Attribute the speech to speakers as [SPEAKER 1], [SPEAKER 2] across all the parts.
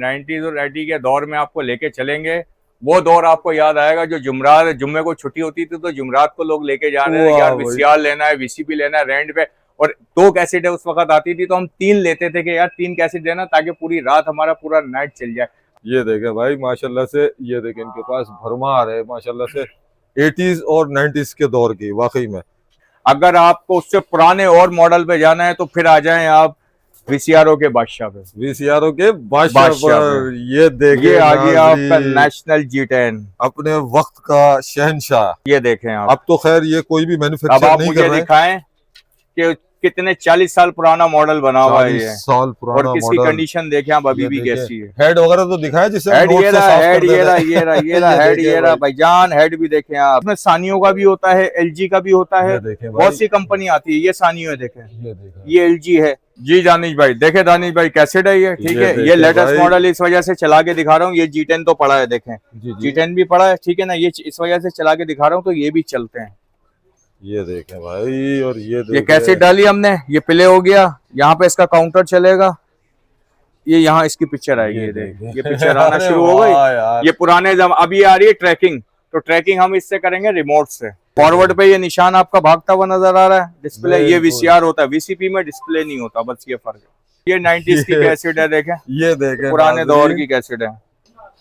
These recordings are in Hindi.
[SPEAKER 1] 90s और 80 के दौर में आपको लेके चलेंगे। वो दौर आपको याद आएगा जो जुमरात जुम्मे को छुट्टी होती थी तो जुमरात को लोग लेके जा रहे थे यार वीसीआर लेना है, वीसीपी लेना है रेंट पे। और 2 कैसेट उस वक्त आती थी तो हम 3 लेते थे कि यार 3 कैसेट देना ताकि पूरी रात हमारा पूरा नाइट चल जाए।
[SPEAKER 2] ये देखें भाई माशाल्लाह से, ये देखें इनके पास भरमार है माशाल्लाह से 80s और 90s के दौर की। वाकई में
[SPEAKER 1] अगर आपको उससे पुराने और मॉडल पे जाना है तो फिर आ जाएं आप वीसीआरओ के बादशाह पे,
[SPEAKER 2] वीसीआरओ के बादशाह पर। ये देखें,
[SPEAKER 1] ये आ गया आपका नेशनल G10,
[SPEAKER 2] अपने वक्त का शहंशाह।
[SPEAKER 1] ये देखें आप।
[SPEAKER 2] अब तो खैर ये कोई भी मैन्युफैक्चर
[SPEAKER 1] अब आप
[SPEAKER 2] नहीं
[SPEAKER 1] मुझे
[SPEAKER 2] कर रहे
[SPEAKER 1] दिखाएं कि कितने 40 साल पुराना मॉडल बना हुआ है ये,
[SPEAKER 2] 40 साल पुराना
[SPEAKER 1] और किसकी
[SPEAKER 2] मॉडल।
[SPEAKER 1] कंडीशन देखें आप अभी भी कैसी है।
[SPEAKER 2] हेड वगैरह तो दिखाया जिससे
[SPEAKER 1] हेड ये रहा, हेड ये रहा, ये रहा, ये रहा, हेड ये रहा
[SPEAKER 2] भाई।
[SPEAKER 1] भाईजान। हेड भी देखें आप, इसमें सानियों का भी होता है, एलजी का भी होता है, बहुत सी कंपनी आती है। ये सानियो है देखें, ये एलजी है जी। दानिश भाई देखे, दानिश भाई कैसेट है ये, ठीक है। ये लेटेस्ट मॉडल इस वजह से चला के दिखा रहा हूँ। ये G10 तो पड़ा है देखें, G10 भी पड़ा है, ठीक है ना। ये इस वजह से चला के दिखा रहा हूँ तो ये भी चलते हैं।
[SPEAKER 2] ये देखें भाई, और ये
[SPEAKER 1] कैसेट डाली हमने, ये प्ले हो गया। यहाँ पे इसका काउंटर चलेगा, ये यहाँ इसकी पिक्चर आएगी। ये देख, ये पिक्चर आना शुरू हो गई। ये पुराने अभी आ रही है ट्रैकिंग, तो ट्रैकिंग हम इससे करेंगे रिमोट से। फॉरवर्ड पे ये निशान आपका भागता हुआ नजर आ रहा है डिस्प्ले। ये वीसीआर होता है, वीसीपी में डिस्प्ले नहीं होता, बस ये फर्क है। ये 90s की कैसेट है देखें,
[SPEAKER 2] ये देखें
[SPEAKER 1] पुराने दौर की कैसेट है।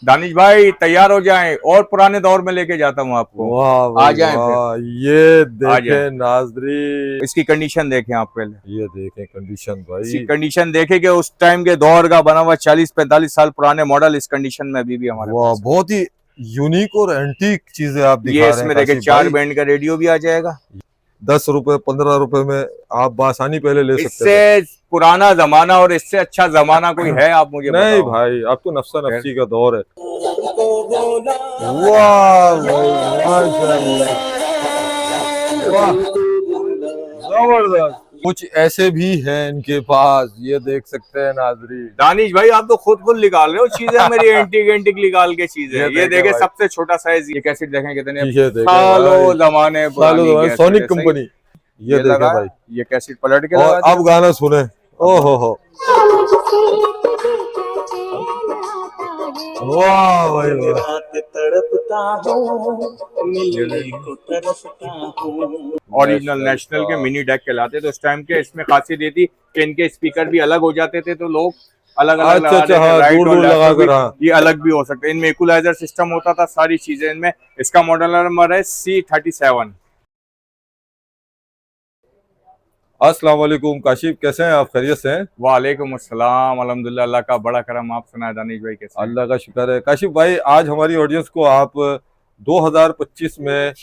[SPEAKER 1] दानिश भाई तैयार हो जाएं, और पुराने दौर में लेके जाता हूँ आपको। आ जाएं फिर।
[SPEAKER 2] ये देखें नाजरीन,
[SPEAKER 1] इसकी कंडीशन देखें आप पहले।
[SPEAKER 2] ये देखें कंडीशन भाई,
[SPEAKER 1] इसकी कंडीशन देखें कि उस टाइम के दौर का बना हुआ 40-45 साल पुराने मॉडल इस कंडीशन में अभी भी हमारे पास।
[SPEAKER 2] बहुत ही यूनिक और एंटीक चीजें आप दिखा रहे हैं।
[SPEAKER 1] इसमें देखें 4 बैंड का रेडियो भी आ जाएगा।
[SPEAKER 2] 10 रुपए 15 रुपए में आप बासानी पहले ले सकते
[SPEAKER 1] हैं। इससे पुराना जमाना और इससे अच्छा जमाना कोई है आप मुझे
[SPEAKER 2] नहीं भाई, अब तो नफ्सा नफ्सी का दौर है। वाह जबरदस्त। कुछ ऐसे भी हैं इनके पास, ये देख सकते हैं नाजरीन।
[SPEAKER 1] दानिश भाई आप तो खुद निकाल रहे हो चीजें, मेरी एंटीक निकाल के चीजें। ये देखे सबसे छोटा साइज, ये कैसेट देखें कितने सालों जमाने पुरानी
[SPEAKER 2] सोनिक कंपनी। ये देखें भाई,
[SPEAKER 1] ये कैसेट पलट के
[SPEAKER 2] और अब गाना सुने। ओहो हो, वाह भाई वाह।
[SPEAKER 1] ओरिजिनल नेशनल के मिनी डेक कहलाते तो उस टाइम के। इसमें खासियत ये थी कि इनके स्पीकर भी अलग हो जाते थे, तो लोग अलग अलग ये अलग भी हो सकते हैं। इनमें इक्वलाइजर सिस्टम होता था, सारी चीजें इनमें। इसका मॉडल नंबर है C37।
[SPEAKER 2] अस्सलाम वालेकुम काशिफ, कैसे हैं आप? खैरियत से हैं?
[SPEAKER 1] वालेकुम अस्सलाम, अल्हम्दुलिल्लाह, अल्लाह का बड़ा करम। आप सुनाए दानिश भाई कैसे?
[SPEAKER 2] अल्लाह का शुक्र है। काशिफ भाई आज हमारी ऑडियंस को आप 2025 में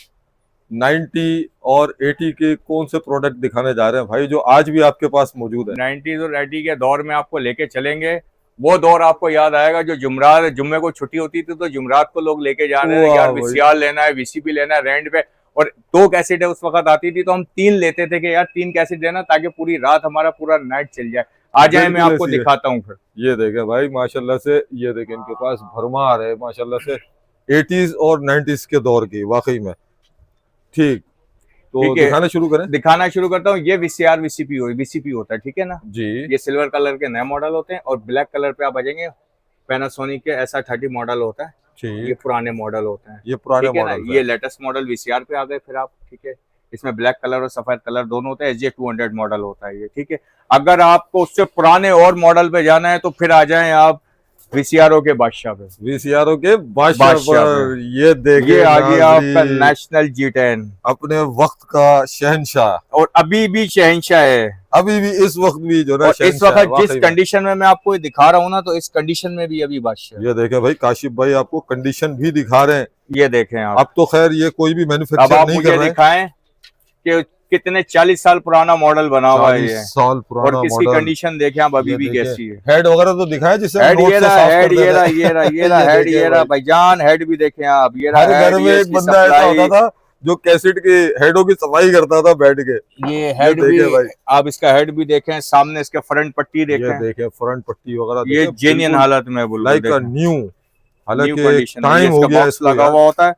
[SPEAKER 2] 90 और 80 के कौन से प्रोडक्ट दिखाने जा रहे हैं भाई, जो आज भी आपके पास मौजूद है?
[SPEAKER 1] 90s और 80 के दौर में आपको लेके चलेंगे। वो दौर आपको याद आएगा जो जुमरात जुम्मे को छुट्टी होती थी तो जुमरात को लोग लेके जा रहे थे यार वीसीआर लेना है, वीसीपी लेना है रेंट पे। और 2 कैसेट उस वक्त आती थी तो हम 3 लेते थे कि यार 3 कैसेट देना ताकि पूरी रात हमारा पूरा नाइट चल जाए। आ जाए, मैं आपको दिखाता हूँ फिर।
[SPEAKER 2] ये देखें भाई माशाल्लाह से, ये देखें इनके पास भरमार है माशाल्लाह से 80s और 90s के दौर की। वाकई में ठीक, तो दिखाना शुरू करें।
[SPEAKER 1] दिखाना शुरू करता हूँ। ये वीसीआर वीसीपी होता है, ठीक है ना
[SPEAKER 2] जी।
[SPEAKER 1] ये सिल्वर कलर के नए मॉडल होते हैं, और ब्लैक कलर पे आप आ जाएंगे पैनासोनिक के SR30 मॉडल होता है। ये पुराने मॉडल होते हैं,
[SPEAKER 2] ये पुराने मॉडल।
[SPEAKER 1] ये लेटेस्ट मॉडल वीसीआर पे आ गए फिर आप, ठीक है। इसमें ब्लैक कलर और सफेद कलर दोनों होते हैं। SJ200 मॉडल होता है ये, ठीक है। अगर आपको उससे पुराने और मॉडल पे जाना है तो फिर आ जाएं आप वीसीआरओ के बादशाह पे,
[SPEAKER 2] वीसीआरओ के बादशाह पर। ये देखिए,
[SPEAKER 1] ये आ गया आपका नेशनल G10,
[SPEAKER 2] अपने वक्त का शहंशाह,
[SPEAKER 1] और अभी भी शहंशाह है।
[SPEAKER 2] अभी भी इस वक्त भी जो ना,
[SPEAKER 1] इस वक्त जिस कंडीशन में मैं आपको दिखा रहा हूँ ना, तो इस कंडीशन में भी अभी बादशाह।
[SPEAKER 2] ये देखें भाई, काशिफ भाई आपको कंडीशन भी दिखा रहे हैं।
[SPEAKER 1] ये देखें आप।
[SPEAKER 2] अब तो खैर ये कोई भी मैन्युफैक्चर नहीं कर रहे हैं।
[SPEAKER 1] दिखाएं कि कितने 40 साल पुराना मॉडल बना हुआ है ये,
[SPEAKER 2] 40 साल पुराना,
[SPEAKER 1] और किसकी कंडीशन देखें आप अभी भी कैसी है।
[SPEAKER 2] हेड वगैरह तो दिखाया जिससे
[SPEAKER 1] हेड ये रहा भाईजान। हेड भी देखें आप, ये रहा।
[SPEAKER 2] हर घर में एक बंदा ऐसा होता था जो कैसेट के हेडों की सफाई करता था बैठ के।
[SPEAKER 1] ये हेड भी भाई, आप इसका हेड भी देखें, सामने इसके फ्रंट पट्टी देखें,
[SPEAKER 2] फ्रंट पट्टी वगैरह
[SPEAKER 1] ये जेन्युइन हालत में बोल
[SPEAKER 2] लाइक अ न्यू, हालांकि टाइम हो गया इसको
[SPEAKER 1] लगा हुआ होता है।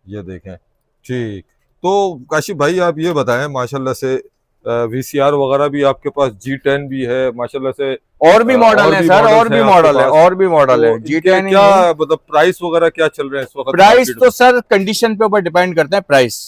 [SPEAKER 2] ये देखें ठीक। तो काशिफ भाई आप ये बताएं, माशाल्लाह से VCR वगैरह भी आपके पास, G10 भी है माशाल्लाह से।
[SPEAKER 1] और भी मॉडल है सर, और भी मॉडल है, और भी मॉडल है।
[SPEAKER 2] G10 क्या मतलब प्राइस वगैरह क्या चल रहे हैं इस वक्त?
[SPEAKER 1] प्राइस तो सर कंडीशन पे ऊपर डिपेंड करता है प्राइस।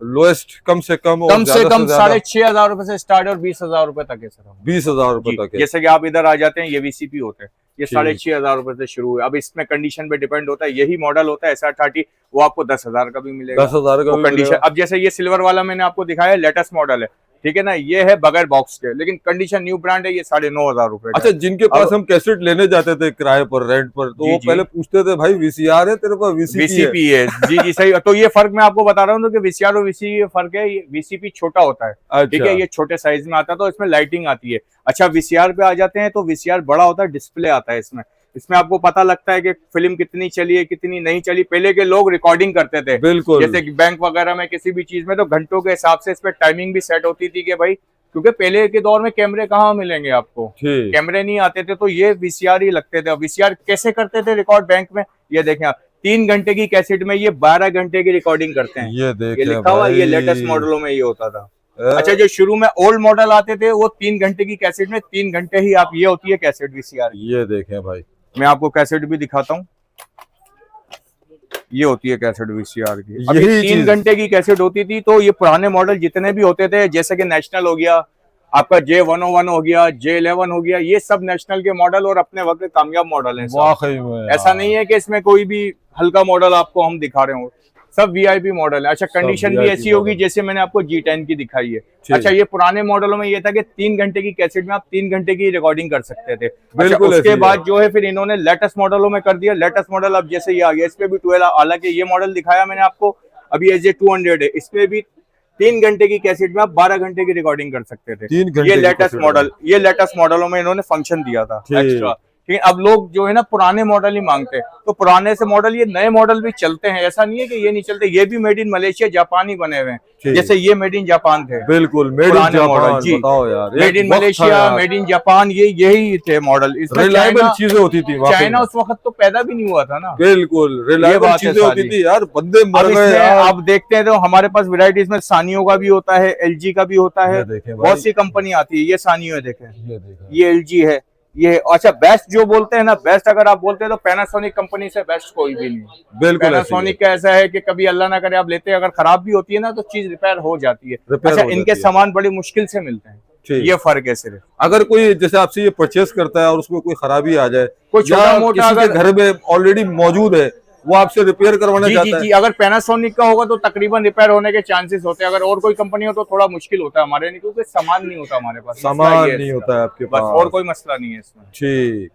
[SPEAKER 2] लोएस्ट कम से कम
[SPEAKER 1] 6,500 रुपए से स्टार्ट और 20,000 रुपए तक है सर।
[SPEAKER 2] 20,000 रुपए तक है।
[SPEAKER 1] जैसे कि आप इधर आ जाते हैं, ये VCP होते हैं, ये 6,500 रुपए से शुरू है। अब इसमें कंडीशन पे डिपेंड होता है। यही मॉडल होता है SR30, वो आपको 10,000 का भी मिलेगा,
[SPEAKER 2] 10,000 का भी
[SPEAKER 1] कंडीशन। अब जैसे ये सिल्वर वाला मैंने आपको दिखाया, लेटेस्ट मॉडल है, ठीक है ना, ये है बगैर बॉक्स के, लेकिन कंडीशन न्यू ब्रांड है, ये 9,500 रुपए।
[SPEAKER 2] अच्छा, जिनके पास हम कैसेट लेने जाते थे किराए पर, रेंट पर, तो वो पहले पूछते थे भाई VCR है तेरे पास? VCP
[SPEAKER 1] है। जी जी सही। तो ये फर्क मैं आपको बता रहा हूँ कि VCR और VCP फर्क है। VCP छोटा होता है, ठीक है, ये छोटे साइज में आता है, तो इसमें लाइटिंग आती है। अच्छा, VCR पे आ जाते हैं तो VCR बड़ा होता है, डिस्प्ले आता है इसमें। इसमें आपको पता लगता है कि फिल्म कितनी चली है, कितनी नहीं चली। पहले के लोग रिकॉर्डिंग करते थे,
[SPEAKER 2] बिल्कुल,
[SPEAKER 1] जैसे बैंक वगैरह में, किसी भी चीज में, तो घंटों के हिसाब से इस पे टाइमिंग भी सेट होती थी कि भाई, क्योंकि पहले के दौर में कैमरे कहाँ मिलेंगे आपको, कैमरे नहीं आते थे, तो ये VCR ही लगते थे। VCR कैसे करते थे रिकॉर्ड बैंक में? ये देखें आप, 3 घंटे की कैसेट में ये 12 घंटे की रिकॉर्डिंग करते हैं। ये लिखा हुआ, ये लेटेस्ट मॉडलों में ये होता था। अच्छा, जो शुरू में ओल्ड मॉडल आते थे, वो 3 घंटे की कैसेट में 3 घंटे ही आप, ये होती है कैसेट VCR।
[SPEAKER 2] ये देखें भाई, मैं
[SPEAKER 1] आपको कैसेट भी दिखाता हूँ, ये होती है कैसेट VCR की। अभी 3 घंटे की कैसेट होती थी। तो ये पुराने मॉडल जितने भी होते थे, जैसे कि नेशनल हो गया आपका, J101 हो गया, J11 हो गया, ये सब नेशनल के मॉडल और अपने वक्त के कामयाब मॉडल हैं।
[SPEAKER 2] वाकई में
[SPEAKER 1] ऐसा नहीं है कि इसमें कोई भी हल्का मॉडल आपको हम दिखा रहे हो, सब VIP मॉडल है। अच्छा, कंडीशन भी ऐसी होगी जैसे मैंने आपको G10 की दिखाई है। अच्छा, ये पुराने मॉडलों में ये था कि 3 घंटे की कैसेट में आप 3 घंटे की रिकॉर्डिंग कर सकते थे। अच्छा, उसके बाद जो है फिर इन्होंने लेटेस्ट मॉडलों में कर दिया। लेटेस्ट मॉडल अब जैसे ये आ गया, इस पे भी 12, हालांकि ये मॉडल दिखाया मैंने आपको अभी AJ200 है, इस पे भी 3 घंटे की कैसेट में आप 12 घंटे की रिकॉर्डिंग कर सकते थे। ये लेटेस्ट मॉडल, ये लेटेस्ट मॉडलों में इन्होंने फंक्शन दिया था एक्स्ट्रा। ठीक है, अब लोग जो है ना पुराने मॉडल ही मांगते हैं, तो पुराने से मॉडल, ये नए मॉडल भी चलते हैं, ऐसा नहीं है कि ये नहीं चलते। ये भी मेड इन मलेशिया, जापान ही बने हुए हैं, जैसे ये मेड इन जापान थे।
[SPEAKER 2] बिल्कुल मेड इन जापान, जी, बताओ यार,
[SPEAKER 1] made in Malaysia, made in Japan, ये यही थे मॉडल। इसमें
[SPEAKER 2] रिलायबल चीजें होती थी।
[SPEAKER 1] चाइना उस वक्त तो पैदा भी नहीं हुआ था ना।
[SPEAKER 2] बिल्कुल रिलायबल चीजें होती थी यार, बंदे मर गए।
[SPEAKER 1] आप देखते हैं तो हमारे पास वैरायटीज में सानियो का भी होता है, LG का भी होता है, बहुत सी कंपनी आती है। ये सानियो है, देखें, ये LG है, ये। अच्छा, बेस्ट जो बोलते हैं ना, बेस्ट अगर आप बोलते हैं तो पैनासोनिक कंपनी से बेस्ट कोई भी नहीं। बिल्कुल, पैनासोनिक का ऐसा है कि कभी अल्लाह ना करे आप लेते हैं, अगर खराब भी होती है ना तो चीज रिपेयर हो जाती है। अच्छा, इनके सामान बड़ी मुश्किल से मिलते हैं, ये फर्क है सिर्फ।
[SPEAKER 2] अगर कोई जैसे आपसे ये परचेस करता है और उसमें कोई खराबी आ जाए,
[SPEAKER 1] कोई छोटा मोटा अगर
[SPEAKER 2] घर में ऑलरेडी मौजूद है, वो आपसे रिपेयर करवाना चाहता है,
[SPEAKER 1] अगर पैनासोनिक का होगा तो तकरीबन रिपेयर होने के चांसेस होते हैं। अगर और कोई कंपनी हो तो थोड़ा मुश्किल होता है हमारे लिए, क्योंकि सामान नहीं होता हमारे पास,
[SPEAKER 2] सामान नहीं होता है आपके पास,
[SPEAKER 1] और कोई मसला नहीं है इसमें।
[SPEAKER 2] ठीक,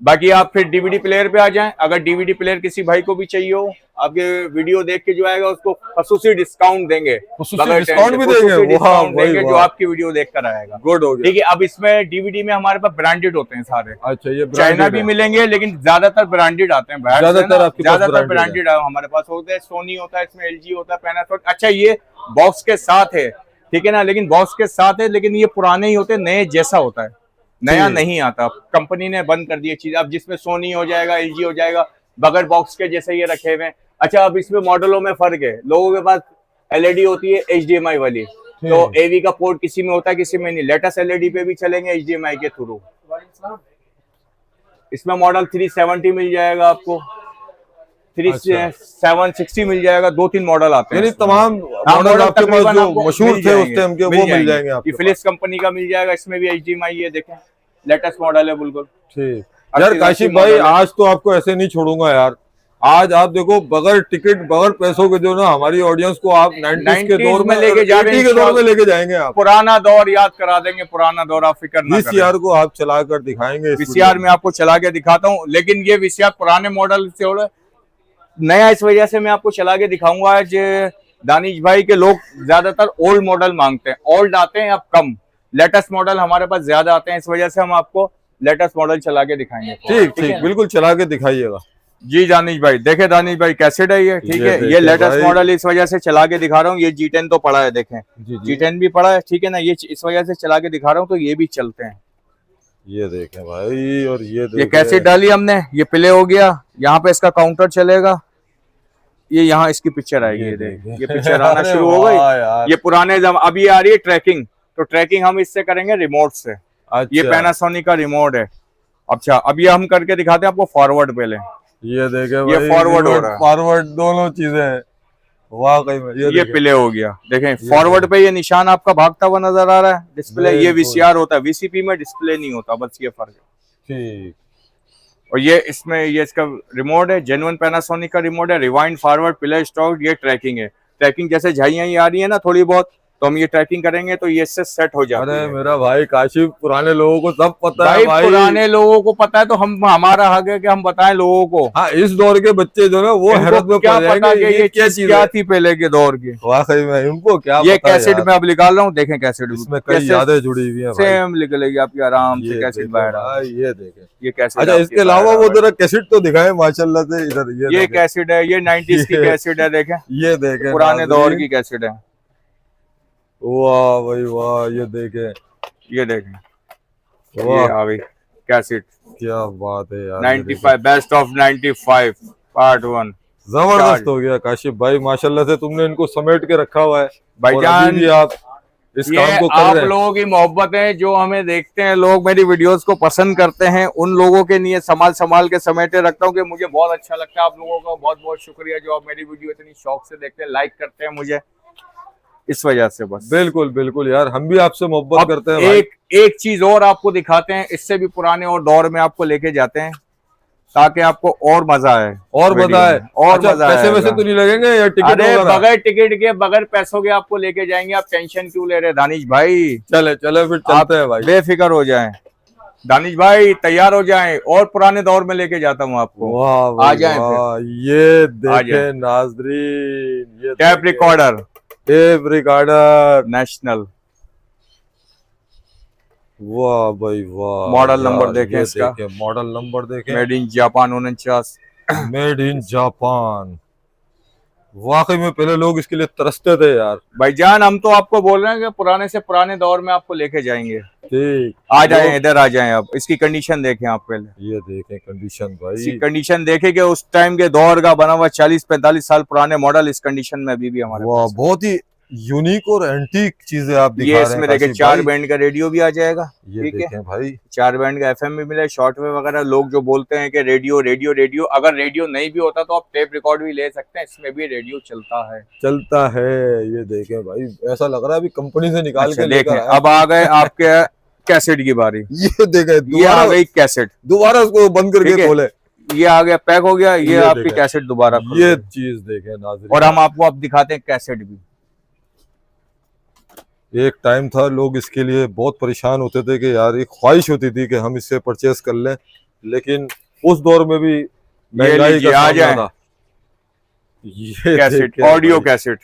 [SPEAKER 1] बाकी आप फिर DVD प्लेयर पे आ जाएं। अगर DVD प्लेयर किसी भाई को भी चाहिए हो, आपके वीडियो देख के जो आएगा उसको खसूसी डिस्काउंट देंगे,
[SPEAKER 2] डिस्काउंट भी देंगे
[SPEAKER 1] जो आपकी वीडियो देख कर आएगा।
[SPEAKER 2] गुड हो गया।
[SPEAKER 1] ठीक है, अब इसमें DVD में हमारे पास ब्रांडेड होते हैं सारे।
[SPEAKER 2] अच्छा, ये
[SPEAKER 1] चाइना भी मिलेंगे, लेकिन ज्यादातर ब्रांडेड आते हैं, ज्यादातर ब्रांडेड हमारे पास होते हैं। सोनी होता है इसमें, LG होता है, पैनासोनिक। अच्छा, ये बॉक्स के साथ है, ठीक है ना, लेकिन बॉक्स के साथ है, लेकिन ये पुराने ही होते, नए जैसा होता है, नया नहीं आता। कंपनी ने बंद कर दी चीज। अब जिसमें सोनी हो जाएगा, LG हो जाएगा, बगैर बॉक्स के जैसे ये रखे हुए हैं। अच्छा, अब इसमें मॉडलों में फर्क है। लोगों के पास LED होती है HDMI वाली, तो AV का पोर्ट किसी में होता है, किसी में नहीं। लेटेस्ट LED पे भी चलेंगे HDMI के थ्रू। इसमें मॉडल 370 मिल जाएगा आपको, 760 मिल जाएगा, 2-3 मॉडल आते हैं।
[SPEAKER 2] तमाम मॉडल आपके पास जो मशहूर थे उस टाइम के, वो मिल जाएंगे आपको।
[SPEAKER 1] फिलिप्स कंपनी का मिल जाएगा, इसमें भी HDMI, ये देखें लेटेस्ट मॉडल है बिल्कुल।
[SPEAKER 2] ठीक यार काशिफ भाई, आज तो आपको ऐसे नहीं छोड़ूंगा यार। आज आप देखो, बगैर टिकट, बगैर पैसों के जो ना हमारी ऑडियंस को आप 90s के दौर में लेके जा रहे हैं, 80 के दौर में लेके जाएंगे। आप पुराना दौर याद करा देंगे, पुराना दौर आप फिक्र ना करें। VCR को आप चला कर दिखाएंगे, VCR में आपको चला के दिखाता हूँ, लेकिन ये VCR पुराने मॉडल से नया इस वजह से मैं आपको चला के दिखाऊंगा। आज दानिश भाई के लोग ज्यादातर ओल्ड मॉडल मांगते हैं, ओल्ड आते हैं अब कम, लेटेस्ट मॉडल हमारे पास ज्यादा आते हैं, इस वजह से हम आपको लेटेस्ट मॉडल चला के दिखाएंगे। ठीक ठीक, बिल्कुल चला के दिखाइएगा। जी दानिश भाई, देखे दानिश भाई कैसेट है ये, ठीक है, ये लेटेस्ट मॉडल इस वजह से चला के दिखा रहा हूँ। ये G10 तो पड़ा है, देखें G10 भी पड़ा है, ठीक है ना, ये इस वजह से चला के दिखा रहा हूँ, तो ये भी चलते हैं। ये देखें भाई, और ये कैसेट डाली हमने, ये प्ले हो गया, यहाँ पे इसका काउंटर चलेगा, ये यहाँ इसकी पिक्चर आएगी, ये पिक्चर आना शुरू हो गई। ये पुराने अब ये आ रही है ट्रैकिंग,
[SPEAKER 1] तो ट्रैकिंग हम इससे करेंगे रिमोट से।
[SPEAKER 2] अच्छा,
[SPEAKER 1] ये पैनासोनिक का रिमोट है। अच्छा, अब ये हम करके दिखाते हैं आपको फॉरवर्ड पहले।
[SPEAKER 2] ये देखे
[SPEAKER 1] ये
[SPEAKER 2] भाई,
[SPEAKER 1] फॉरवर्ड हो रहा है,
[SPEAKER 2] फॉरवर्ड दोनों चीजें हैं वाकई में।
[SPEAKER 1] ये प्ले हो गया, देखें फॉरवर्ड पे ये निशान आपका भागता हुआ नजर आ रहा है डिस्प्ले। ये वीसीआर होता है, वीसीपी में डिस्प्ले नहीं होता, बस ये फर्क है।
[SPEAKER 2] ठीक।
[SPEAKER 1] और ये इसमें ये इसका रिमोट है, जेन्युइन पैनासोनिक का रिमोट है। रिवाइंड, फॉरवर्ड, प्ले, स्टॉप, ये ट्रैकिंग है। ट्रैकिंग जैसे झाइयाँ आ रही है ना थोड़ी बहुत, तो हम ये ट्रैकिंग करेंगे तो ये इससे सेट हो जाता है।
[SPEAKER 2] अरे मेरा भाई काशिफ, पुराने लोगों को सब पता है भाई।
[SPEAKER 1] पुराने लोगों को पता है तो हम, हमारा हक है कि हम बताएं लोगों को।
[SPEAKER 2] हाँ, इस दौर के बच्चे जो ना वो हैरत में
[SPEAKER 1] क्या
[SPEAKER 2] पड़
[SPEAKER 1] पता
[SPEAKER 2] जाएंगे
[SPEAKER 1] कि ये चीज क्या थी पहले के दौर की।
[SPEAKER 2] वाकई में इनको क्या
[SPEAKER 1] ये
[SPEAKER 2] पता
[SPEAKER 1] कैसेट
[SPEAKER 2] यार।
[SPEAKER 1] में अब निकाल रहा हूँ, देखें कैसेट
[SPEAKER 2] इसमें कई यादें जुड़ी हुई हैं भाई।
[SPEAKER 1] सेम निकलेगी आपकी आराम से कैसेट बाहर।
[SPEAKER 2] ये देखें,
[SPEAKER 1] ये कैसेट।
[SPEAKER 2] अच्छा, इसके अलावा वो जरा कैसेट तो दिखाए माशाल्लाह से इधर।
[SPEAKER 1] ये कैसेट है, ये 90s की कैसेट है, देखें।
[SPEAKER 2] ये देखें
[SPEAKER 1] पुराने दौर की कैसेट है।
[SPEAKER 2] वाह भाई वाह, ये देखें,
[SPEAKER 1] ये देखें, ये आ गई कैसेट।
[SPEAKER 2] क्या बात है यार।
[SPEAKER 1] 95 बेस्ट ऑफ 95 पार्ट 1
[SPEAKER 2] जबरदस्त हो गया काशिफ भाई, माशाल्लाह से तुमने इनको समेट के रखा हुआ है
[SPEAKER 1] भाईजान।
[SPEAKER 2] भी आप इस काम को कर
[SPEAKER 1] आप
[SPEAKER 2] रहे हैं।
[SPEAKER 1] लोगों की मोहब्बत है, जो हमें देखते हैं लोग, मेरी वीडियोस को पसंद करते हैं, उन लोगों के लिए संभाल के समेटे रखता हूँ कि मुझे बहुत अच्छा लगता है। आप लोगों का बहुत बहुत शुक्रिया जो आप मेरी वीडियो इतनी शौक से देखते हैं, लाइक करते हैं मुझे, इस वजह से बस।
[SPEAKER 2] बिल्कुल बिल्कुल यार, हम भी आपसे मोहब्बत करते हैं।
[SPEAKER 1] एक चीज और आपको दिखाते हैं, इससे भी पुराने और दौर में आपको लेके जाते हैं ताकि आपको और मजा आए।
[SPEAKER 2] और मजा आए।
[SPEAKER 1] और
[SPEAKER 2] अच्छा,
[SPEAKER 1] मजा
[SPEAKER 2] पैसे वैसे तो नहीं लगेंगे या टिकट?
[SPEAKER 1] अरे बगैर टिकट के, बगैर पैसों के आपको लेके जाएंगे। आप टेंशन क्यों ले रहे दानिश भाई?
[SPEAKER 2] चले फिर चलते हैं भाई,
[SPEAKER 1] बेफिक्र हो जाएं। दानिश भाई तैयार हो जाएं, और पुराने दौर में लेके जाता हूँ आपको।
[SPEAKER 2] वाह
[SPEAKER 1] आ जाएं
[SPEAKER 2] फिर। ये देखें नाज़रीन, ये
[SPEAKER 1] टैप रिकॉर्डर नेशनल।
[SPEAKER 2] वाह भाई वाह,
[SPEAKER 1] मॉडल नंबर देखें इसका,
[SPEAKER 2] मॉडल नंबर देखें।
[SPEAKER 1] Made in Japan 49।
[SPEAKER 2] Made in Japan. वाकई में पहले लोग इसके लिए तरसते थे यार।
[SPEAKER 1] भाईजान हम तो आपको बोल रहे हैं कि पुराने से पुराने दौर में आपको लेके जाएंगे।
[SPEAKER 2] ठीक,
[SPEAKER 1] आ जाएं, इधर आ जाएं। अब इसकी कंडीशन देखें आप पहले।
[SPEAKER 2] ये देखें कंडीशन भाई,
[SPEAKER 1] इसकी कंडीशन देखें कि उस टाइम के दौर का बना हुआ 40-45 साल पुराने मॉडल इस कंडीशन में अभी भी हमारे पास।
[SPEAKER 2] बहुत ही यूनिक और एंटीक चीजें आप दिखा
[SPEAKER 1] ये
[SPEAKER 2] रहे हैं।
[SPEAKER 1] इसमें देखें 4 बैंड का रेडियो भी आ जाएगा।
[SPEAKER 2] ये देखें भाई,
[SPEAKER 1] 4 बैंड का एफएम भी मिला है, शॉर्टवेव वगैरह। लोग जो बोलते हैं कि रेडियो रेडियो रेडियो, अगर रेडियो नहीं भी होता तो आप टेप रिकॉर्ड भी ले सकते हैं, इसमें भी रेडियो चलता है।
[SPEAKER 2] ये देखें भाई, ऐसा लग रहा है अभी कंपनी से निकाल के
[SPEAKER 1] लेकर। अब आ गए आपके कैसेट की बारी।
[SPEAKER 2] ये देखें,
[SPEAKER 1] ये आ गई कैसेट,
[SPEAKER 2] दोबारा उसको बंद करके खोले,
[SPEAKER 1] ये आ गया, पैक हो गया। ये आपकी कैसेट दोबारा।
[SPEAKER 2] ये चीज देखें नाज़रीन।
[SPEAKER 1] और हम आपको अब दिखाते हैं कैसेट भी।
[SPEAKER 2] एक टाइम था लोग इसके लिए बहुत परेशान होते थे कि यार, एक ख्वाहिश होती थी कि हम इससे परचेस कर लें, लेकिन उस दौर में भी महंगाई का सामना था। ये
[SPEAKER 1] कैसेट, ऑडियो कैसेट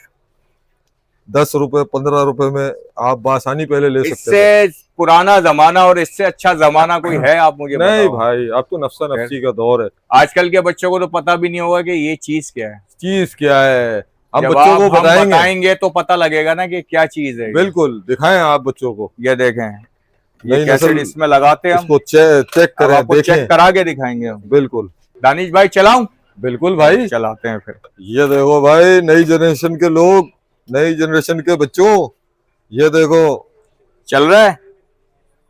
[SPEAKER 2] 10 रुपए 15 रुपए में आप बासानी पहले ले सकते थे।
[SPEAKER 1] इससे पुराना जमाना और इससे अच्छा जमाना कोई है? आप मुझे
[SPEAKER 2] नहीं भाई, अब तो नफ्सा नफ्सी का दौर है।
[SPEAKER 1] आजकल के बच्चों को तो पता भी नहीं होगा कि ये चीज क्या है। हम
[SPEAKER 2] बच्चों को
[SPEAKER 1] बताएंगे तो पता लगेगा ना कि क्या चीज है।
[SPEAKER 2] बिल्कुल, दिखाएं आप बच्चों को।
[SPEAKER 1] ये देखें, ये कैसेट इसमें लगाते हैं हम,
[SPEAKER 2] इसको चेक करें, देखें,
[SPEAKER 1] चेक करा के दिखाएंगे हम।
[SPEAKER 2] बिल्कुल
[SPEAKER 1] दानिश भाई चलाऊं?
[SPEAKER 2] बिल्कुल भाई,
[SPEAKER 1] चलाते हैं फिर।
[SPEAKER 2] ये देखो भाई, नई जनरेशन के लोग, नई जनरेशन के बच्चों, ये देखो
[SPEAKER 1] चल रहा है।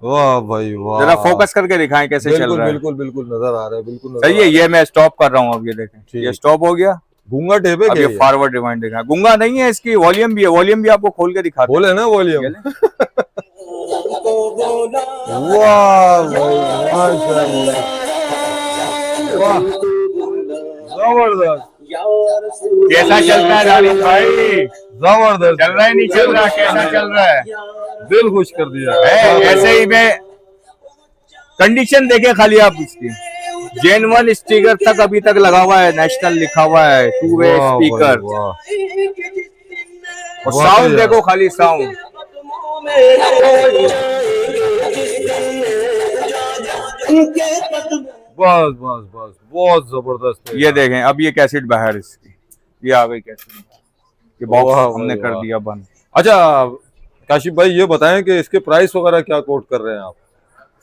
[SPEAKER 2] वाह भाई वाह,
[SPEAKER 1] जरा फोकस करके दिखाएं कैसे चल रहा है।
[SPEAKER 2] बिल्कुल बिल्कुल नजर आ रहा है, बिल्कुल
[SPEAKER 1] सही है। ये मैं स्टॉप कर रहा हूँ अब, ये देखें, ये स्टॉप हो गया।
[SPEAKER 2] गूंगा टेप है
[SPEAKER 1] क्या? फॉरवर्ड रिवाइंड दिखा, गूंगा नहीं है, इसकी वॉल्यूम भी है। वॉल्यूम भी आपको खोल के दिखा,
[SPEAKER 2] बोले ना वॉल्यूम। वाह, जबरदस्त।
[SPEAKER 1] कैसा चलता है दानिश भाई?
[SPEAKER 2] जबरदस्त।
[SPEAKER 1] चल रहा है, नहीं चल रहा? कैसा चल रहा है?
[SPEAKER 2] दिल खुश कर दिया
[SPEAKER 1] ऐसे ही मैं कंडीशन देखे खाली आप इसकी। जेन 1 स्टिकर तक अभी तक लगा हुआ है, नेशनल लिखा हुआ है, 2 वे स्पीकर। और साउंड देखो खाली, साउंड
[SPEAKER 2] बस बस बस, बहुत जबरदस्त है।
[SPEAKER 1] ये देखें, अब ये कैसेट बाहर इसकी, ये आ गई कैसेट, ये बॉक्स हमने कर दिया बंद।
[SPEAKER 2] अच्छा काशिफ भाई, ये बताएं कि इसके प्राइस वगैरह क्या कोट कर रहे हैं आप?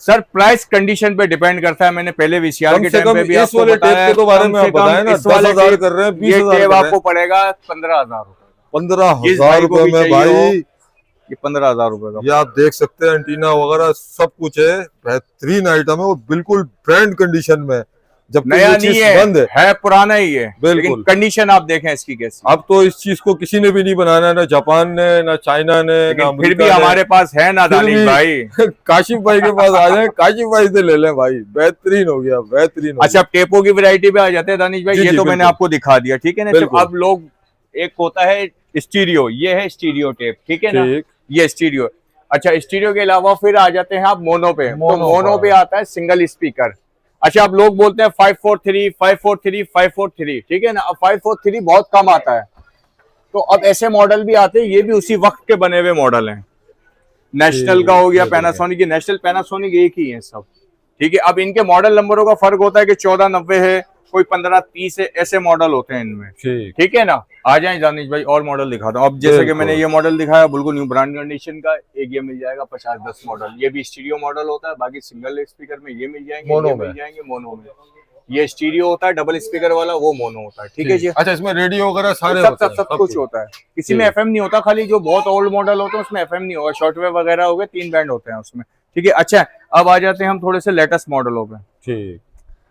[SPEAKER 1] सर प्राइस कंडीशन पे डिपेंड करता है। मैंने पहले वीसीआर के टाइम पे भी
[SPEAKER 2] आपको वाले टेप के तो बारे में आप बताएं ना। 10,000 कर रहे हैं, 20,000
[SPEAKER 1] आपको पड़ेगा 15,000 रुपए।
[SPEAKER 2] 15,000 रुपए में भाई
[SPEAKER 1] ये 15,000 रुपए का।
[SPEAKER 2] ये आप देख सकते हैं एंटीना वगैरह सब कुछ है, बेहतरीन आइटम है और बिल्कुल ब्रांड कंडीशन में, जबकि
[SPEAKER 1] नया
[SPEAKER 2] ये
[SPEAKER 1] नहीं
[SPEAKER 2] चीज
[SPEAKER 1] है,
[SPEAKER 2] बंद
[SPEAKER 1] है पुराना ही है,
[SPEAKER 2] बिल्कुल।
[SPEAKER 1] लेकिन कंडीशन आप देखें इसकी कैसी।
[SPEAKER 2] अब तो इस चीज को किसी ने भी नहीं बनाना है, ना जापान ने, ना चाइना ने, ना
[SPEAKER 1] लेकिन फिर भी
[SPEAKER 2] अमेरिका ने।
[SPEAKER 1] हमारे पास है ना दानिश भाई।
[SPEAKER 2] काशिफ भाई के पास आ जाए, काशिफ भाई से ले लें भाई, बेहतरीन हो गया, बेहतरीन हो
[SPEAKER 1] अच्छा, अब टेपो की वैरायटी पे आ जाते हैं दानिश भाई।
[SPEAKER 2] जी,
[SPEAKER 1] ये
[SPEAKER 2] जी,
[SPEAKER 1] तो मैंने
[SPEAKER 2] बिल्कुल।
[SPEAKER 1] आपको दिखा दिया, ठीक है ना।
[SPEAKER 2] बिल्कुल।
[SPEAKER 1] अब लोग, एक होता है स्टीरियो, ये है स्टीरियो टेप, ठीक है ना,
[SPEAKER 2] ठीक।
[SPEAKER 1] ये स्टीरियो। अच्छा, स्टीरियो के अलावा फिर आ जाते हैं आप मोनो पे। तो
[SPEAKER 2] मोनो
[SPEAKER 1] मोनो पे आता है सिंगल स्पीकर। अच्छा, अब लोग बोलते हैं 543 543 543, ठीक है ना। अब 543 बहुत कम आता है, तो अब ऐसे मॉडल भी आते हैं, ये भी उसी वक्त के बने हुए मॉडल हैं। नेशनल का हो गया, पैनासोनिक की, नेशनल पैनासोनिक एक ही है सब, ठीक है। अब इनके मॉडल नंबरों का फर्क होता है कि 1490 है, कोई 1530 है, ऐसे मॉडल होते हैं इनमें, ठीक है ना। आ जाए दानिश भाई, और मॉडल दिखाता हूँ। अब जैसे कि मैंने ये मॉडल दिखाया बिल्कुल न्यू ब्रांड कंडीशन का, एक ये मिल जाएगा 5010 मॉडल। ये भी स्टीरियो मॉडल होता है, बाकी सिंगल स्पीकर में ये मिल जाएंगे, ये मिल जाएंगे मोनो में। ये स्टीरियो होता है डबल स्पीकर वाला, वो मोनो होता है, ठीक है जी।
[SPEAKER 2] अच्छा, इसमें रेडियो वगैरह सारे
[SPEAKER 1] सब कुछ होता है। किसी में एफएम नहीं होता, खाली जो बहुत ओल्ड मॉडल होते हैं उसमें एफएम नहीं होगा, शॉर्टवेव वगैरह हो गए, 3 बैंड होते हैं उसमें, ठीक है। अच्छा, अब आ जाते हैं हम थोड़े से लेटेस्ट मॉडलों पे।
[SPEAKER 2] ठीक।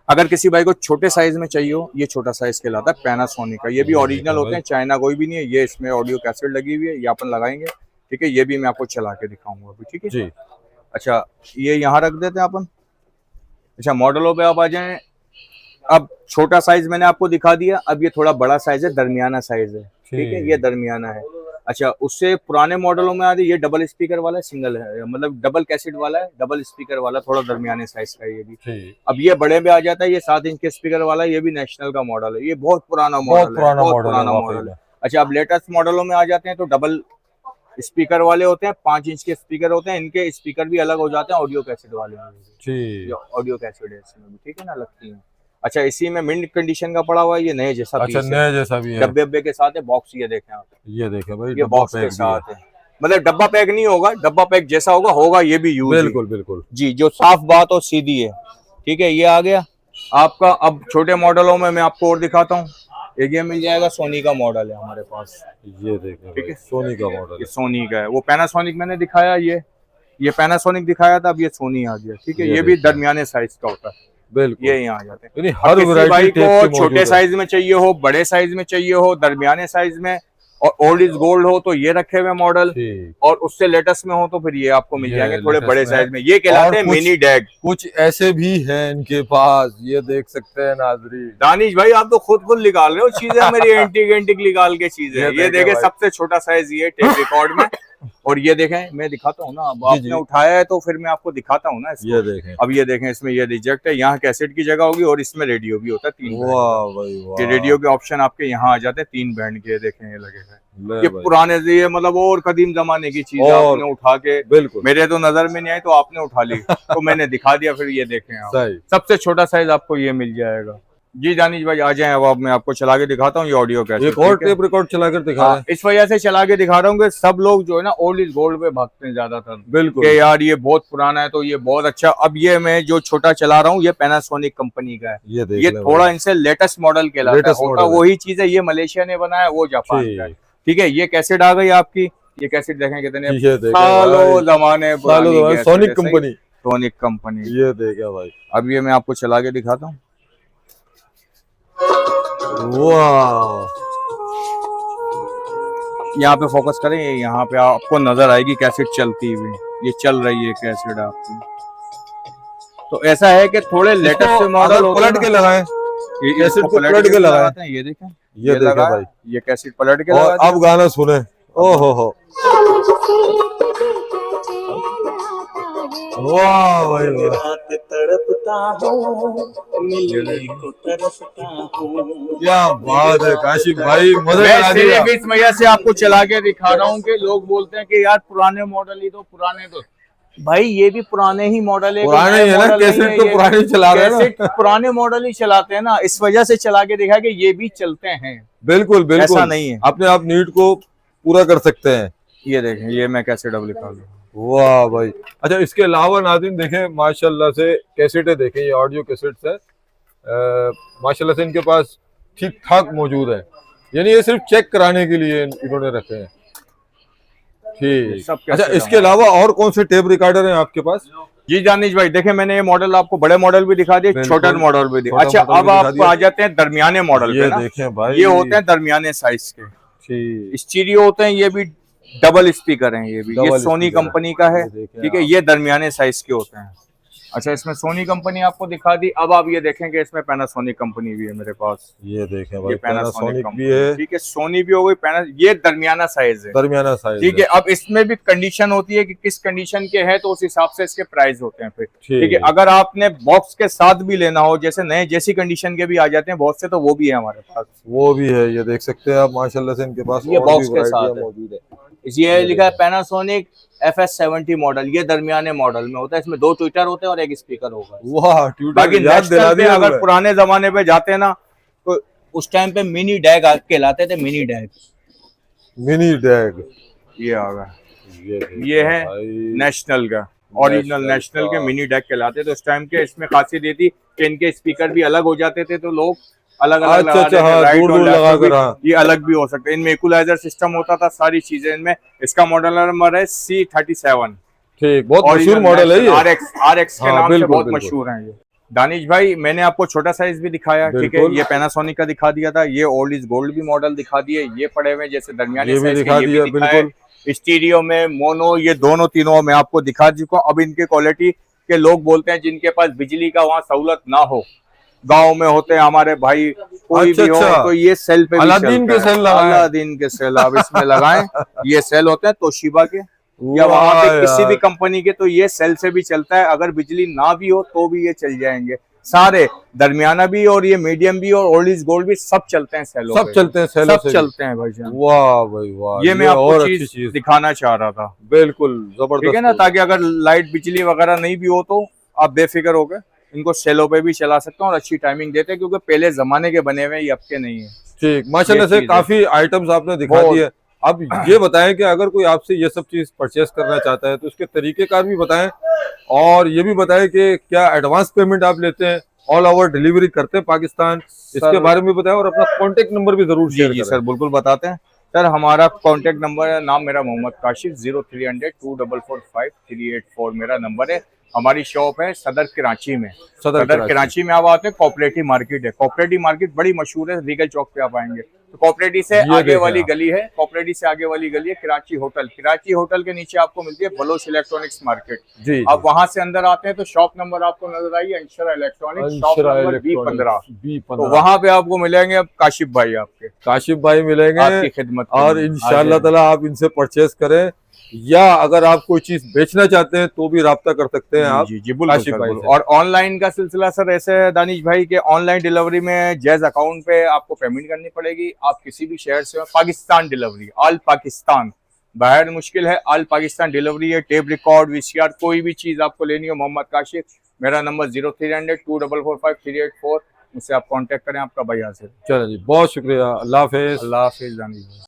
[SPEAKER 1] अगर किसी भाई को छोटे साइज में चाहिए हो, ये छोटा साइज कहलाता है पैनासोनिक का। ये भी ओरिजिनल होते हैं, चाइना कोई भी नहीं है। ये इसमें ऑडियो कैसेट लगी हुई है, ये अपन लगाएंगे, ठीक है। ये भी मैं आपको चला के दिखाऊंगा अभी, ठीक है जी। अच्छा, ये यहाँ रख देते हैं अपन। अच्छा, मॉडलों पे आप आ जाएं। अब छोटा साइज मैंने आपको दिखा दिया, अब ये थोड़ा बड़ा साइज है, दरमियाना साइज है, ठीक है। ये दरमियाना है। अच्छा, उससे पुराने मॉडलों में आते, ये डबल स्पीकर वाला है, सिंगल है, मतलब डबल कैसेट वाला है, डबल स्पीकर वाला, थोड़ा दरमियाने साइज का है ये भी। अब ये बड़े में आ जाता है, ये 7 इंच के स्पीकर वाला, ये भी नेशनल का मॉडल है। ये बहुत पुराना मॉडल है, बहुत पुराना मॉडल है। अच्छा, अब लेटेस्ट मॉडलों में आ जाते हैं तो डबल स्पीकर वाले होते हैं, 5 इंच के स्पीकर होते हैं। इनके स्पीकर भी अलग हो जाते हैं ऑडियो कैसेट वाले में, ऑडियो कैसेट है इसमें भी, ठीक है ना, लगती है। अच्छा, इसी में मिंट कंडीशन का पड़ा हुआ है, ये नए जैसा।
[SPEAKER 2] अच्छा, नए जैसा भी है,
[SPEAKER 1] डब्बे के साथ है, बॉक्स ये देखें आप,
[SPEAKER 2] ये देखें भाई,
[SPEAKER 1] ये बॉक्स के साथ है। मतलब डब्बा पैक नहीं होगा, डब्बा पैक जैसा होगा ये भी यूज,
[SPEAKER 2] बिल्कुल बिल्कुल
[SPEAKER 1] जी, जो साफ बात और सीधी है, ठीक है। ये आ गया आपका। अब छोटे मॉडलों में मैं आपको और दिखाता हूँ। एक ये मिल जाएगा, सोनी का मॉडल है हमारे पास,
[SPEAKER 2] ये देखें, ठीक है, सोनी का मॉडल, ये
[SPEAKER 1] सोनी का है। वो पैनासोनिक मैंने दिखाया, ये पैनासोनिक दिखाया था, अब ये सोनी आ गया, ठीक है। ये भी दरमियाने साइज का होता है, बिल्कुल। ये यहाँ आ जाते हैं। हर वैरायटी को छोटे साइज में चाहिए हो, बड़े साइज में चाहिए हो, दरमियाने साइज में, और ओल्ड इज गोल्ड हो तो ये रखे हुए मॉडल, और उससे लेटेस्ट में हो तो फिर ये आपको मिल जाएंगे थोड़े बड़े साइज में। ये कहलाते हैं मिनी डैग।
[SPEAKER 2] कुछ ऐसे भी हैं इनके पास, ये देख सकते हैं नाजरीन।
[SPEAKER 1] दानिश भाई, आप तो खुद निकाल रहे हो चीजें, मेरी एंटिक निकाल के चीजें। ये देखें, सबसे छोटा साइज ये टेप रिकॉर्ड में, और ये देखें, मैं दिखाता हूँ ना, अब आपने उठाया है तो फिर मैं आपको दिखाता हूँ ना इसको। ये देखें, अब ये देखें, इसमें ये रिजेक्ट है, यहाँ कैसेट की जगह होगी, और इसमें रेडियो भी होता है 3 बैंड। ये रेडियो के ऑप्शन आपके यहाँ आ जाते हैं 3 बैंड के, देखें ये लगे हैं। ये पुराने से, ये मतलब और कदीम जमाने की चीज आपने उठा के, बिल्कुल मेरे तो नजर में नहीं आई तो आपने उठा ली तो मैंने दिखा दिया। फिर ये देखें आप, सबसे छोटा साइज आपको ये मिल जाएगा। जी दानिश भाई, आ जाएं। अब मैं आपको चला के दिखाता हूँ ये ऑडियो कैसेट। एक और टेप रिकॉर्ड चला कर दिखा रहे हैं। इस वजह से चला के दिखा रहा हूँ कि सब लोग जो है ना ओल्ड इज गोल्ड पे भागते हैं ज्यादातर, बिल्कुल, कि यार ये बहुत पुराना है तो ये बहुत अच्छा। अब ये मैं जो छोटा चला रहा हूँ, ये पैनासोनिक कंपनी का है। ये थोड़ा इनसे लेटेस्ट मॉडल कहलाता है, होता वही चीज है। ये मलेशिया ने बनाया, वो जापान का है, ठीक है। ये कैसेट आ गई आपकी, ये कैसेट देखें कितने सालों जमाने पुरानी, सोनिक कंपनी, ये देखा भाई। अब ये मैं आपको चला के दिखाता हूँ। वाह, यहाँ पे फोकस करें, यहाँ पे आपको नजर आएगी कैसेट चलती हुई। ये चल रही है कैसेट आपकी। तो ऐसा है कि थोड़े लेटेस्ट मॉडल पलट के लगाएं, ये कैसेट को पलट के लगाते हैं। ये देखें, ये देखा भाई, ये कैसेट पलट के लगाते हैं। अब गाना सुने, ओहो हो, वाह भाई वाह, तड़पता हूँ, मिलने को तरसता हूँ। क्या बात है काशिफ भाई, सिर्फ इस वजह से आपको चला के दिखा रहा हूँ कि लोग बोलते हैं कि यार पुराने मॉडल ही तो पुराने, तो भाई ये भी पुराने ही मॉडल है, पुराने ही है ना, कैसेट तो पुराने चला रहे हैं ना, पुराने मॉडल ही चलाते हैं ना, इस वजह से चला के दिखा कि ये भी चलते हैं। बिल्कुल बिल्कुल, ऐसा नहीं है, अपने आप नीड को पूरा कर सकते हैं। ये देखें, ये मैं कैसे डबल निकाल दूं। वाह भाई। अच्छा, इसके अलावा नाज़रीन देखें, माशाल्लाह से कैसेटें देखें, ये ऑडियो कैसेट्स है, माशाल्लाह से इनके पास ठीक ठाक मौजूद है। यानी ये सिर्फ चेक कराने के लिए इन्होंने रखे हैं।
[SPEAKER 2] ठीक।
[SPEAKER 1] सब
[SPEAKER 2] अच्छा,
[SPEAKER 1] कैसेट
[SPEAKER 2] इसके अलावा और कौन से टेप रिकॉर्डर हैं आपके पास?
[SPEAKER 1] जी दानिश भाई, देखे मैंने ये मॉडल आपको बड़े मॉडल भी दिखा दिए, छोटा मॉडल भी दिखा। अच्छा, अब आपको आ जाते हैं दरमियाने मॉडल पे ना।
[SPEAKER 2] देखें भाई,
[SPEAKER 1] ये होते हैं दरमियाने साइज के,
[SPEAKER 2] ठीक,
[SPEAKER 1] स्टीरियो होते हैं, ये भी डबल स्पीकर हैं, ये सोनी कंपनी का है, ठीक है। ये दरमियाने साइज के होते हैं। अच्छा, इसमें सोनी कंपनी आपको दिखा दी। अब आप ये देखेंगे इसमें पैनासोनिक कंपनी भी है मेरे पास।
[SPEAKER 2] ये देखें भाई,
[SPEAKER 1] पैनासोनिक
[SPEAKER 2] भी है,
[SPEAKER 1] ठीक है, सोनी भी हो गई, ये दरमियाना साइज है,
[SPEAKER 2] दरमियाना साइज,
[SPEAKER 1] ठीक है। अब इसमें भी कंडीशन होती है कि किस कंडीशन के है, तो उस हिसाब से इसके प्राइस होते हैं फिर, ठीक है। अगर आपने बॉक्स के साथ भी लेना हो, जैसे नए जैसी कंडीशन के भी आ जाते हैं बहुत से, तो वो भी है हमारे पास,
[SPEAKER 2] वो भी है। ये देख सकते हैं आप माशाल्लाह से इनके पास,
[SPEAKER 1] ये बॉक्स के साथ मौजूद है। ये लिखा है पैनासोनिक FS70 मॉडल, ये दरमियाने मॉडल में होता है। इसमें 2 ट्विटर होते हैं और एक स्पीकर होगा।
[SPEAKER 2] वाह,
[SPEAKER 1] बाकी नेशनल पे अगर पुराने जमाने पे जाते हैं ना, तो उस टाइम पे मिनी डैग कहलाते थे, मिनी डैग। ये आ गया, ये है नेशनल का, ओरिजिनल नेशनल के मिनी डैग कहलाते थे उस टाइम के। इसमें खासियत ये थी कि इनके स्पीकर भी अलग हो जाते थे, तो लोग अलग अलग ये अलग भी हो सकते हैं। इनमें इक्वलाइजर सिस्टम होता था, सारी चीजें इनमें। इसका मॉडल नंबर है C37,
[SPEAKER 2] ठीक, बहुत मशहूर मॉडल है ये,
[SPEAKER 1] RX के नाम से बहुत मशहूर है ये। दानिश भाई, मैंने आपको छोटा साइज भी दिखाया, ठीक है। ये पैनासोनिक का दिखा दिया था, ये ओल्ड इज गोल्ड भी मॉडल दिखा दिए, ये पड़े हुए जैसे दरमियाने साइज के, ये भी दिखाया। स्टीरियो में, मोनो, ये दोनों तीनों मैं आपको दिखा चुका हूं। अब इनके क्वालिटी के लोग बोलते हैं जिनके पास बिजली का वहाँ सहूलत ना हो, गांव में होते हैं हमारे भाई, कोई भी हो, तो ये सेल पे
[SPEAKER 2] अलादीन के सेल,
[SPEAKER 1] अलादीन के सेल आप इसमें लगाएं। ये सेल होते हैं तोशिबा के या वहाँ पे किसी भी कंपनी के, तो ये सेल से भी चलता है। अगर बिजली ना भी हो तो भी ये चल जाएंगे सारे, दरमियाना भी और ये मीडियम भी और ओल्ड इज गोल्ड भी, सब चलते हैं सेलों,
[SPEAKER 2] सब चलते हैं,
[SPEAKER 1] सब चलते हैं भाई जान।
[SPEAKER 2] वाह भाई वाह,
[SPEAKER 1] ये मैं आपको चीज दिखाना चाह रहा था,
[SPEAKER 2] बिल्कुल जबरदस्त,
[SPEAKER 1] ठीक है ना, ताकि अगर लाइट बिजली वगैरह नहीं भी हो तो आप बेफिक्र हो गए इनको सेलों पे भी चला सकते हैं और अच्छी टाइमिंग देते हैं, क्योंकि पहले जमाने के बने हुए, ये अब के नहीं है।
[SPEAKER 2] ठीक, माशाल्लाह से काफी आइटम्स आपने दिखा दिए। अब ये बताएं कि अगर कोई आपसे ये सब चीज परचेस करना चाहता है तो उसके तरीकेकार भी बताएं, और ये भी बताएं कि क्या एडवांस पेमेंट आप लेते हैं, ऑल ओवर डिलीवरी करते हैं पाकिस्तान, इसके बारे में बताएं, और अपना कॉन्टेक्ट नंबर भी जरूर शेयर करें।
[SPEAKER 1] सर बिल्कुल बताते हैं सर। हमारा कॉन्टेक्ट नंबर है, नाम मेरा मोहम्मद काशिफ, 0300-244-5384 मेरा नंबर है। हमारी शॉप है सदर कराची में, सदर कराची में आप आते हैं, कोऑपरेटिव मार्केट है। कोऑपरेटिव मार्केट बड़ी मशहूर है, रीगल चौक पे आप आएंगे तो कोऑपरेटिव से आगे वाली गली है, कोऑपरेटिव से आगे वाली गली है कराची होटल। कराची होटल के नीचे आपको मिलती है बलोच इलेक्ट्रॉनिक्स मार्केट जी। आप वहां से अंदर आते हैं तो शॉप नंबर आपको नजर आई, Anshara electronics, shop number B15। तो वहां पे आपको मिलेंगे अब काशिफ भाई, आपके काशिफ भाई मिलेंगे आपकी खिदमत, और इंशाअल्लाह ताला आप इनसे परचेस करें, या अगर आप कोई चीज बेचना चाहते हैं तो भी राब्ता कर सकते हैं आप जी काशिफ भाई से। और ऑनलाइन का सिलसिला सर ऐसे है दानिश भाई के, ऑनलाइन डिलीवरी में जैज अकाउंट पे आपको पेमेंट करनी पड़ेगी। आप किसी भी शहर से, पाकिस्तान डिलीवरी, ऑल पाकिस्तान, बाहर मुश्किल है, ऑल पाकिस्तान डिलीवरी है। टेप रिकॉर्ड, VCR, कोई भी चीज आपको लेनी हो, मोहम्मद काशिफ, मेरा नंबर 0300-244-5384, मुझसे आप कांटेक्ट करें, आपका भाई हाजिर।
[SPEAKER 2] चलो जी, बहुत शुक्रिया, अल्लाह हाफिज।
[SPEAKER 1] अल्लाह हाफिज दानिश।